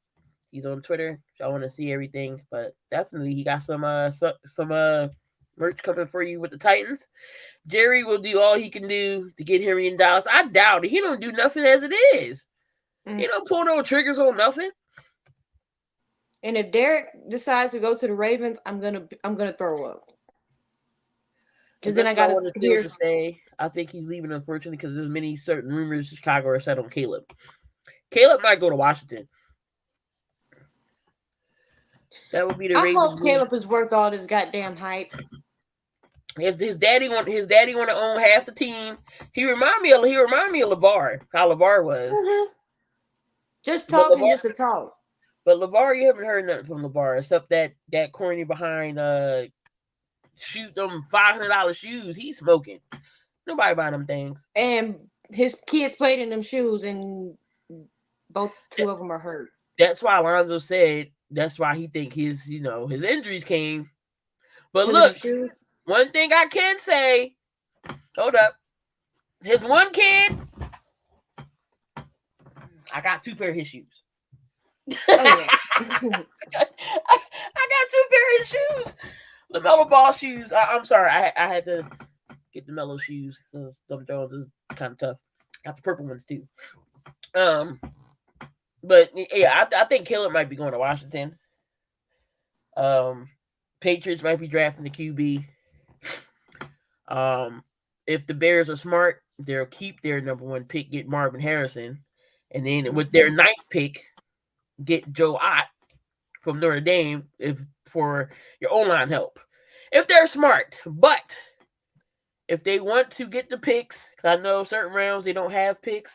Speaker 3: He's on Twitter. Y'all want to see everything, but definitely he got some merch coming for you with the Titans. Jerry will do all he can do to get Henry in Dallas. I doubt it. He don't do nothing as it is. He don't pull no triggers on nothing.
Speaker 4: And if Derek decides to go to the Ravens, I'm gonna throw up. Because then I got to
Speaker 3: say, I think he's leaving, unfortunately, because there's many certain rumors Chicago are set on Caleb. Caleb might go to Washington. That would be the Ravens.
Speaker 4: I hope Caleb is worth all this goddamn hype.
Speaker 3: His daddy want to own half the team. He remind me of LeVar. How LeVar was.
Speaker 4: Mm-hmm. Just talking, just to talk.
Speaker 3: But LeVar, you haven't heard nothing from LeVar except that corny behind shoot them $500 shoes. He's smoking. Nobody buying them things.
Speaker 4: And his kids played in them shoes, and two of them are hurt.
Speaker 3: That's why Alonzo said that's why he think his injuries came. But look, one thing I can say, hold up. His one kid, I got 2 pair of his shoes. Oh, yeah. I got 2 pair of his shoes. The LaMelo Ball shoes. I'm sorry. I had to get the Melo shoes. Dumb Jones is kind of tough. Got the purple ones too. But yeah, I think Caleb might be going to Washington. Patriots might be drafting the QB. If the Bears are smart, they'll keep their number 1 pick, get Marvin Harrison, and then with their 9th pick, get Joe Ott from Notre Dame for your O-line help. If they're smart. But if they want to get the picks, because I know certain rounds they don't have picks,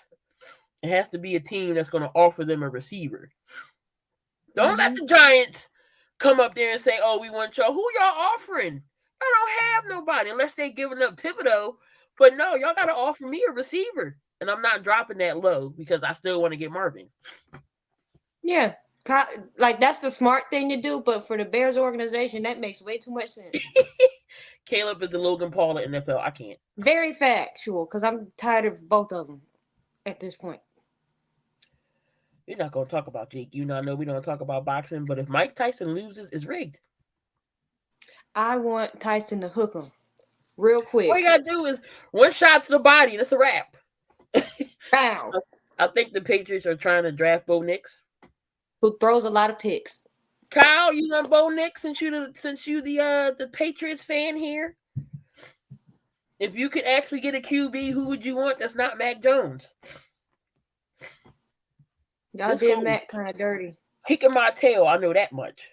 Speaker 3: it has to be a team that's going to offer them a receiver. Don't let the Giants come up there and say, oh, we want y'all. Who y'all offering? Y'all don't have nobody unless they giving up Thibodeau. But no, y'all got to offer me a receiver. And I'm not dropping that low because I still want to get Marvin.
Speaker 4: Yeah. Like, that's the smart thing to do. But for the Bears organization, that makes way too much sense.
Speaker 3: Caleb is the Logan Paul of NFL. I can't.
Speaker 4: Very factual, because I'm tired of both of them at this point.
Speaker 3: We're not going to talk about Jake. You know, I know we don't talk about boxing, but if Mike Tyson loses, it's rigged.
Speaker 4: I want Tyson to hook him real quick.
Speaker 3: All you got to do is 1 shot to the body. That's a wrap.
Speaker 4: Bow.
Speaker 3: I think the Patriots are trying to draft Bo Nix,
Speaker 4: who throws a lot of picks. Kyle,
Speaker 3: you know Bo Nix since you the Patriots fan here. If you could actually get a QB, who would you want that's not Mac Jones?
Speaker 4: Y'all did Mac kind of dirty.
Speaker 3: Kicking my tail, I know that much.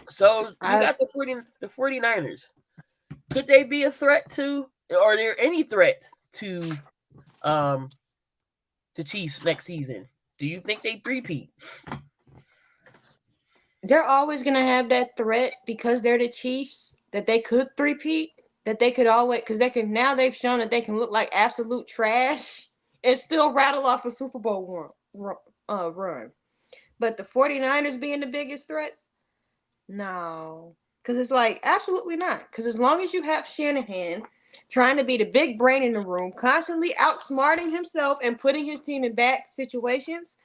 Speaker 3: So you got the 49ers. Could they be a threat to, or are there any threat to the Chiefs next season? Do you think they three-peat?
Speaker 4: They're always going to have that threat because they're the Chiefs, that they could three-peat, that they could always, because now they've shown that they can look like absolute trash and still rattle off a Super Bowl run. But the 49ers being the biggest threats? No. Because it's like, absolutely not. Because as long as you have Shanahan, trying to be the big brain in the room, constantly outsmarting himself and putting his team in bad situations,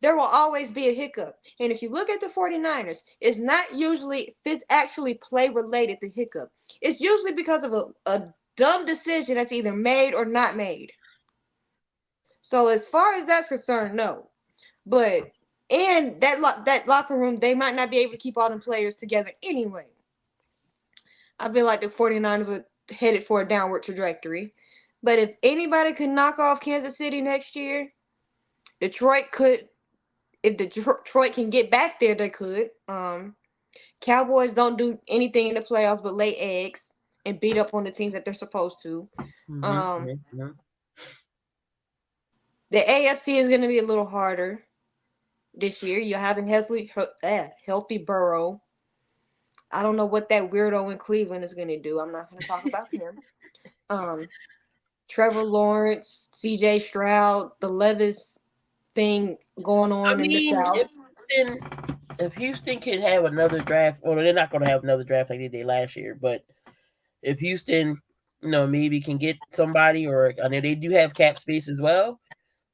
Speaker 4: there will always be a hiccup. And if you look at the 49ers, it's not usually, if it's actually play related, the hiccup. It's usually because of a dumb decision that's either made or not made. So as far as that's concerned, no. But and that locker room, they might not be able to keep all them players together anyway. I feel like the 49ers are headed for a downward trajectory. But if anybody could knock off Kansas City next year, Detroit could. If Detroit can get back there, they could. Cowboys don't do anything in the playoffs but lay eggs and beat up on the teams that they're supposed to. The AFC is going to be a little harder this year. You're having healthy Burrow. I don't know what that weirdo in Cleveland is going to do. I'm not going to talk about him. Trevor Lawrence, C.J. Stroud, the Levis thing going on in the South.
Speaker 3: If Houston can have another draft, well, they're not going to have another draft like they did last year, but if Houston, maybe can get somebody, or I know they do have cap space as well.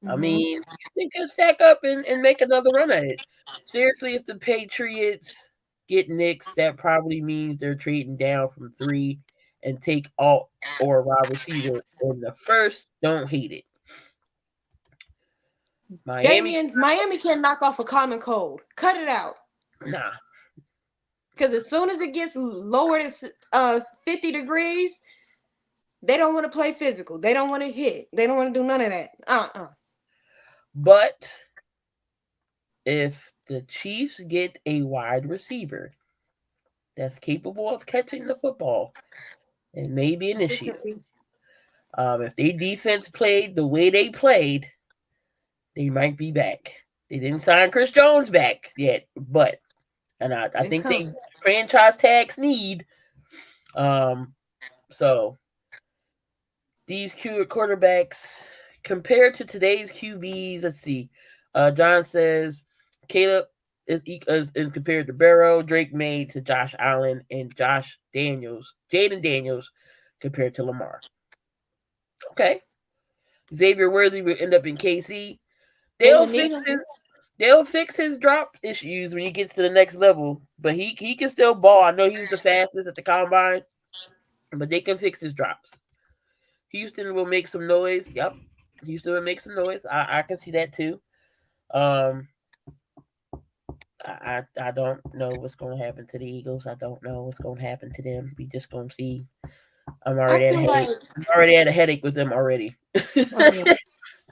Speaker 3: I mean, Houston can stack up and make another run at it. Seriously, if the Patriots get Knicks, that probably means they're trading down from 3 and take alt or a wide receiver in the first. Don't hate it.
Speaker 4: Miami can't knock off a common cold. Cut it out.
Speaker 3: Nah.
Speaker 4: Because as soon as it gets lower than 50 degrees, they don't want to play physical. They don't want to hit. They don't want to do none of that.
Speaker 3: But if the Chiefs get a wide receiver that's capable of catching the football, and maybe an issue, if their defense played the way they played, they might be back. They didn't sign Chris Jones back yet, but I think they franchise tags need. So these quarterbacks compared to today's QBs, let's see. John says Caleb is compared to Barrow, Drake May to Josh Allen, and Jaden Daniels compared to Lamar. Okay. Xavier Worthy will end up in KC. They'll fix his drop issues when he gets to the next level, but he can still ball. I know he was the fastest at the combine, but they can fix his drops. Houston will make some noise. Yep, Houston will make some noise. I can see that too. I don't know what's going to happen to the Eagles. I don't know what's going to happen to them. We just going to see. I'm already at a headache with them already.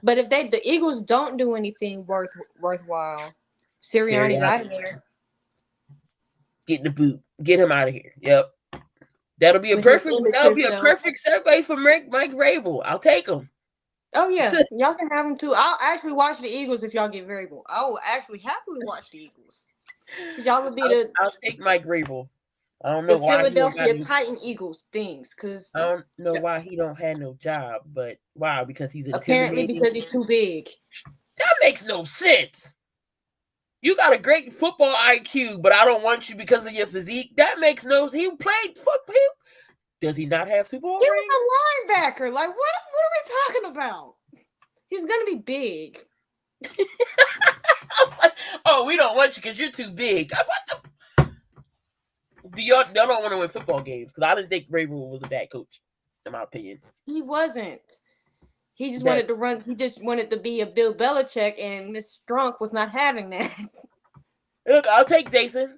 Speaker 4: But if the Eagles don't do anything worthwhile, Sirianni's out of there.
Speaker 3: Get the boot. Get him out of here. Yep. That'll be a perfect segue for Mike Vrabel. I'll take him.
Speaker 4: Oh yeah, y'all can have him too. I'll actually watch the Eagles if y'all get Vrabel. I will actually happily watch the Eagles. Y'all would be
Speaker 3: I'll take Mike Vrabel. I don't know
Speaker 4: why Philadelphia Titan Eagles things, because
Speaker 3: I don't know why he don't have no job, but wow, because he's
Speaker 4: apparently because he's too big.
Speaker 3: That makes no sense. You got a great football IQ, but I don't want you because of your physique. That makes no sense. He played football. Does he not have Super Bowl rings?
Speaker 4: He was a linebacker. Like, what are we talking about? He's gonna be big.
Speaker 3: Oh, we don't want you because you're too big. What the? Y'all don't want to win football games because I didn't think Vrabel was a bad coach, in my opinion.
Speaker 4: He wasn't. He just wanted to run. He just wanted to be a Bill Belichick, and Miss Strunk was not having that.
Speaker 3: Look, I'll take Jason.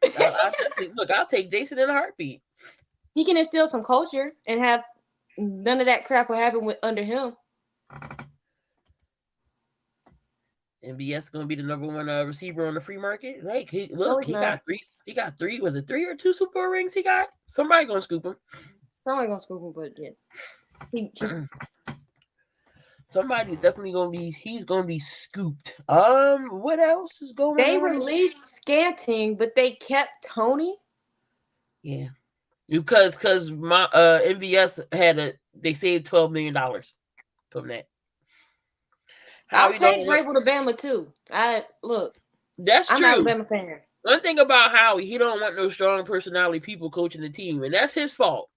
Speaker 3: I'll take Jason in a heartbeat.
Speaker 4: He can instill some culture and have none of that crap will happen under him.
Speaker 3: MBS going to be the number one receiver on the free market. Like, he got three. He got 3. Was it 3 or 2 Super Bowl rings? He got. Somebody going to scoop him.
Speaker 4: Somebody going to scoop him, but yeah.
Speaker 3: Somebody's definitely going to be. He's going to be scooped. What else is going on?
Speaker 4: They released Scanting, but they kept Tony.
Speaker 3: Yeah, because my MBS they saved $12 million from that.
Speaker 4: I'll take Vrabel to Bama too.
Speaker 3: That's true.
Speaker 4: I'm not a Bama fan.
Speaker 3: One thing about Howie, he don't want no strong personality people coaching the team, and that's his fault.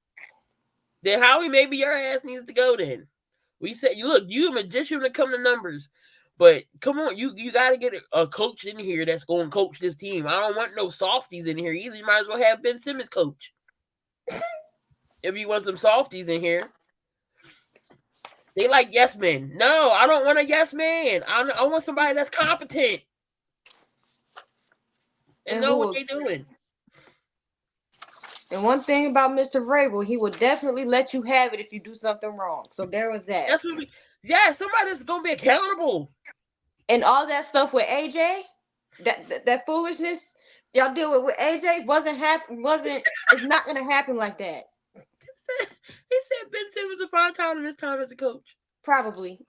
Speaker 3: Then Howie, maybe your ass needs to go then. We said, you look, you a magician when it come to numbers. But come on, you got to get a coach in here that's going to coach this team. I don't want no softies in here either. You might as well have Ben Simmons coach. If you want some softies in here. They like yes men. No, I don't want a yes man. I want somebody that's competent and know what they're doing.
Speaker 4: And one thing about Mr. Vrabel, he will definitely let you have it if you do something wrong. So there was that.
Speaker 3: That's what somebody that's gonna be accountable.
Speaker 4: And all that stuff with AJ, that foolishness y'all deal with AJ it's not gonna happen like that.
Speaker 3: He said Ben Simmons was a fine time in his time as a coach.
Speaker 4: Probably.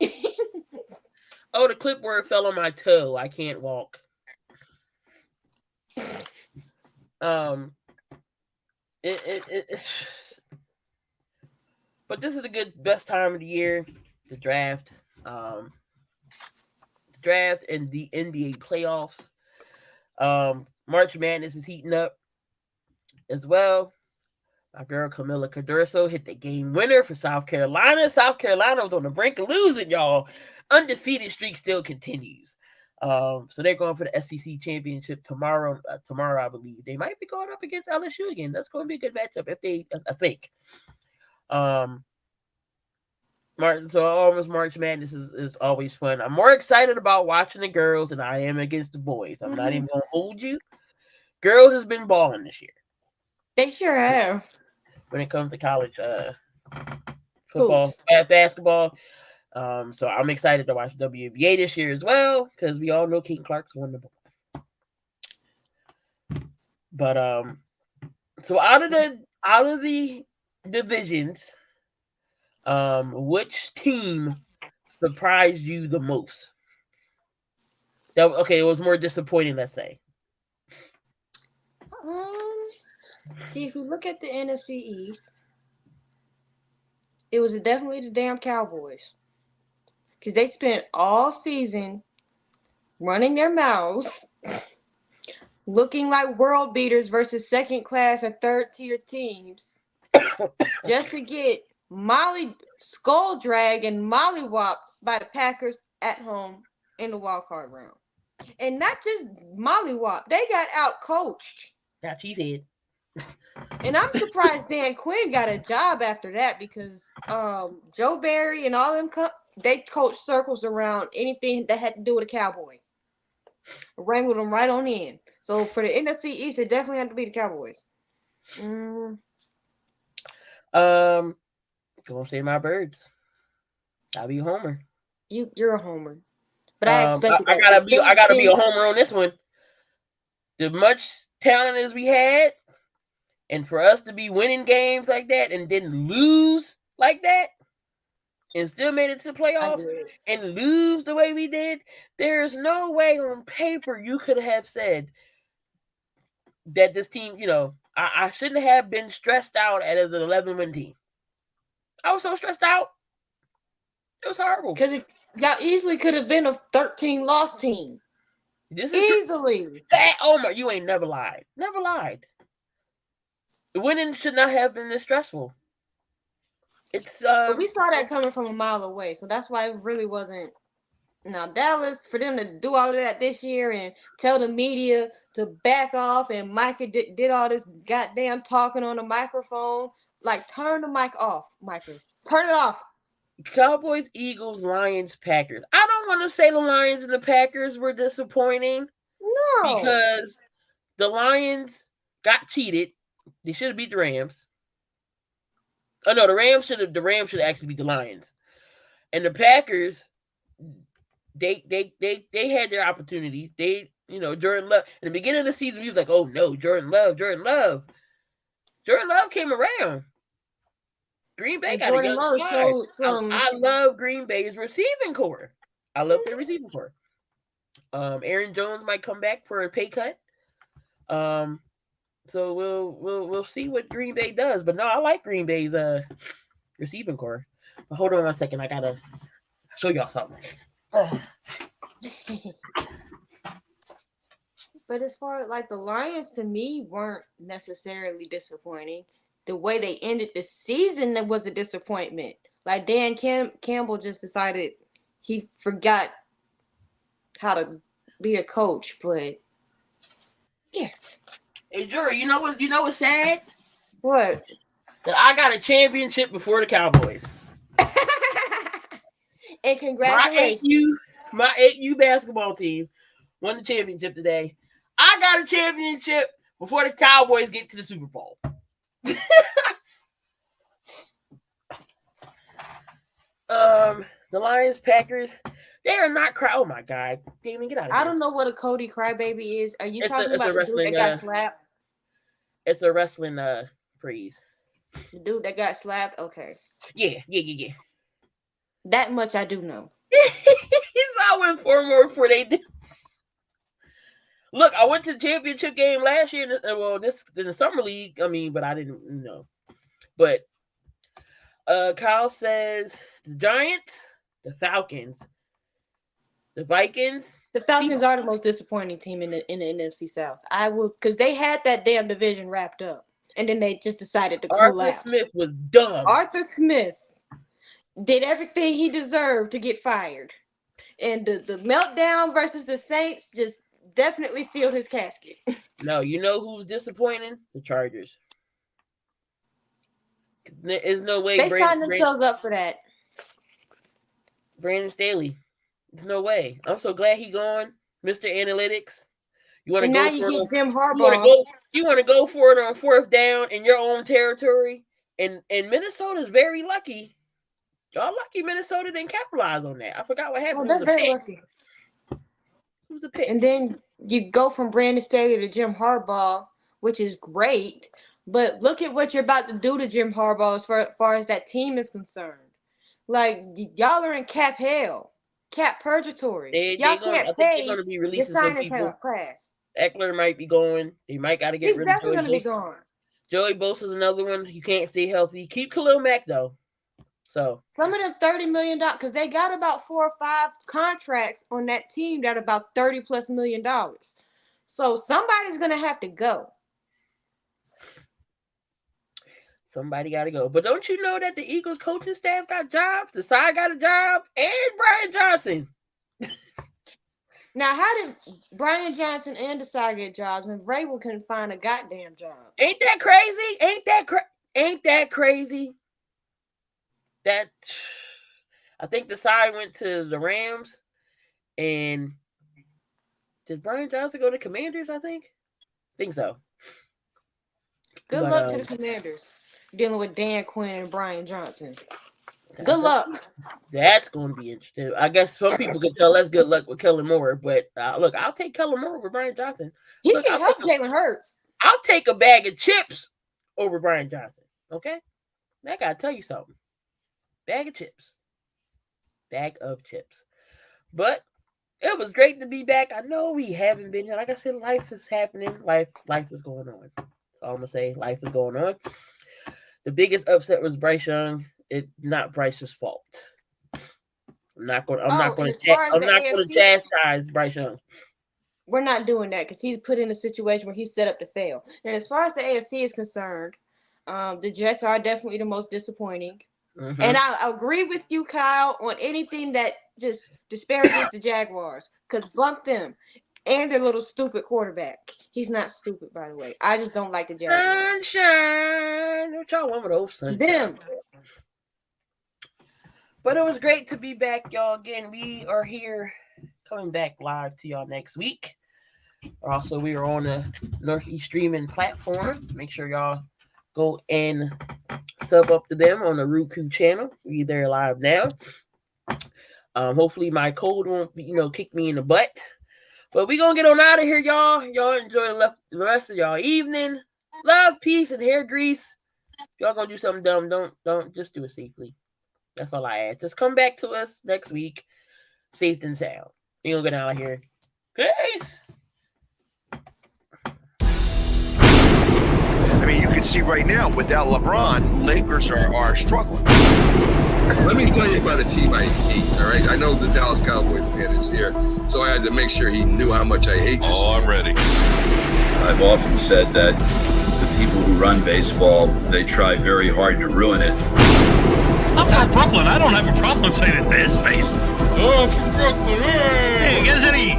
Speaker 3: Oh, the clipboard fell on my toe. I can't walk. But this is the best time of the year, the draft. The draft and the NBA playoffs. March Madness is heating up as well. My girl Camila Cadurso hit the game winner for South Carolina. South Carolina was on the brink of losing, y'all. Undefeated streak still continues. So they're going for the SEC championship tomorrow. Tomorrow, I believe they might be going up against LSU again. That's going to be a good matchup if they, I think. So almost March Madness is always fun. I'm more excited about watching the girls than I am against the boys. I'm not even going to hold you. Girls has been balling this year.
Speaker 4: They sure have.
Speaker 3: When it comes to college football, basketball. So I'm excited to watch WNBA this year as well because we all know Caitlin Clark's won the ball. But so out of the divisions, which team surprised you the most? It was more disappointing, let's say.
Speaker 4: See, if we look at the NFC East, it was definitely the damn Cowboys. Because they spent all season running their mouths, looking like world beaters versus second class and third tier teams, just to get skull drag and mollywop by the Packers at home in the wild card round. And not just mollywop, they got out coached.
Speaker 3: Got cheated.
Speaker 4: And I'm surprised Dan Quinn got a job after that because Joe Barry and all them they coached circles around anything that had to do with a Cowboy. Wrangled them right on in. So for the NFC East, it definitely had to be the Cowboys.
Speaker 3: Gonna say my birds. I'll be a homer.
Speaker 4: You're a homer. But I expected
Speaker 3: I gotta be a homer on this one. The much talent as we had, and for us to be winning games like that and then lose like that, and still made it to the playoffs and lose the way we did, there's no way on paper you could have said that this team, I shouldn't have been stressed out as an 11-win team. I was so stressed out. It was horrible.
Speaker 4: Because y'all easily could have been a 13-loss team.
Speaker 3: This is easily. You ain't never lied. Never lied. The winning should not have been this stressful. It's
Speaker 4: but we saw that coming from a mile away, so that's why it really wasn't. Now Dallas, for them to do all of that this year and tell the media to back off, and Micah did all this goddamn talking on the microphone, like turn the mic off, Micah, turn it off.
Speaker 3: Cowboys, Eagles, Lions, Packers. I don't want to say the Lions and the Packers were disappointing.
Speaker 4: No,
Speaker 3: because the Lions got cheated. They should have beat the Rams. Oh no, the Rams should actually beat the Lions. And the Packers, they had their opportunity. Jordan Love in the beginning of the season, we was like, oh no, Jordan Love. Jordan Love came around. Green Bay got a young squad. I love Green Bay's receiving core. I love their receiving core. Aaron Jones might come back for a pay cut. So we'll see what Green Bay does. But no, I like Green Bay's receiving core. But hold on 1 second, I gotta show y'all something.
Speaker 4: But as far as like the Lions, to me, weren't necessarily disappointing. the way they ended the season that was a disappointment. Like Dan Campbell just decided he forgot how to be a coach, but yeah.
Speaker 3: Hey, Jory, you know what's sad?
Speaker 4: What?
Speaker 3: That I got a championship before the Cowboys.
Speaker 4: And congratulations.
Speaker 3: My 8U basketball team won the championship today. I got a championship before the Cowboys get to the Super Bowl. The Lions, Packers, they are not oh my God. Damien, get out of here.
Speaker 4: I don't know what a Cody Crybaby is. Are you talking about the dude that got slapped?
Speaker 3: It's a wrestling phrase.
Speaker 4: The dude that got slapped? Okay.
Speaker 3: Yeah.
Speaker 4: That much I do know.
Speaker 3: I went 4 more before they did. Look, I went to the championship game last year. Well, this in the summer league. I mean, but I didn't know. But Kyle says the Giants, the Falcons, the Vikings.
Speaker 4: The Falcons are the most disappointing team in the NFC South. I will, because they had that damn division wrapped up, and then they just decided to collapse.
Speaker 3: Arthur Smith was dumb.
Speaker 4: Arthur Smith did everything he deserved to get fired, and the meltdown versus the Saints just definitely sealed his casket.
Speaker 3: No, you know who's disappointing? The Chargers. There is no way
Speaker 4: they signed themselves up for that.
Speaker 3: Brandon Staley. There's no way. I'm so glad he gone, Mr. Analytics. You want to go for it?
Speaker 4: Jim Harbaugh.
Speaker 3: You want to go for it on 4th down in your own territory, and Minnesota's very lucky. Y'all lucky Minnesota didn't capitalize on that. I forgot what happened.
Speaker 4: They're very lucky.
Speaker 3: Who's the pick?
Speaker 4: And then you go from Brandon Staley to Jim Harbaugh, which is great. But look at what you're about to do to Jim Harbaugh as far as that team is concerned. Like, y'all are in cap hell, cap purgatory. Y'all can't pay.
Speaker 3: They're going to be releasing some people.
Speaker 4: Class.
Speaker 3: Eckler might be going. They might got to get rid of Joey Bosa. He's definitely going to be gone. Joey Bosa's another one. You can't stay healthy. Keep Khalil Mack, though. So
Speaker 4: some of them $30 million, because they got about 4 or 5 contracts on that team that are about $30+ million. So somebody's going to have to go.
Speaker 3: Somebody got to go. But don't you know that the Eagles coaching staff got jobs? The side got a job, and Brian Johnson.
Speaker 4: Now, how did Brian Johnson and the side get jobs and Vrabel couldn't find a goddamn job?
Speaker 3: Ain't that crazy? Ain't that crazy? That I think the side went to the Rams, and did Brian Johnson go to Commanders? I think so.
Speaker 4: Good luck to the Commanders dealing with Dan Quinn and Brian Johnson. Good luck.
Speaker 3: That's going to be interesting. I guess some people could tell us good luck with Kellen Moore, but look, I'll take Kellen Moore over Brian Johnson.
Speaker 4: He can help Jalen Hurts.
Speaker 3: I'll take a bag of chips over Brian Johnson. Okay, I gotta tell you something. Bag of chips. But it was great to be back. I know we haven't been here. Like I said, life is happening. Life is going on. That's all I'm gonna say. Life is going on. The biggest upset was Bryce Young. It's not Bryce's fault. I'm not going to chastise Bryce Young.
Speaker 4: We're not doing that because he's put in a situation where he's set up to fail. And as far as the AFC is concerned, the Jets are definitely the most disappointing. Mm-hmm. And I agree with you, Kyle, on anything that just disparages the Jaguars. Because bump them and their little stupid quarterback. He's not stupid, by the way. I just don't like the Jaguars.
Speaker 3: Sunshine. What y'all want with those sunshine?
Speaker 4: Them.
Speaker 3: But it was great to be back, y'all. Again, we are here coming back live to y'all next week. Also, we are on the Northeast streaming platform. Make sure y'all go and sub up to them on the Roku channel. We're there live now. Hopefully my cold won't kick me in the butt. But we're going to get on out of here, y'all. Y'all enjoy the rest of y'all evening. Love, peace, and hair grease. If y'all going to do something dumb, don't just do it safely. That's all I ask. Just come back to us next week, safe and sound. We're going to get out of here. Peace.
Speaker 1: I mean, you can see right now, without LeBron, Lakers are struggling. Let me tell you about a team I hate, all right? I know the Dallas Cowboy fan is here, so I had to make sure he knew how much I hate this team.
Speaker 5: I'm ready.
Speaker 6: I've often said that the people who run baseball, they try very hard to ruin it.
Speaker 2: I'm from Brooklyn. I don't have a problem saying it to his face.
Speaker 5: Oh, from Brooklyn.
Speaker 2: Hey, guys, any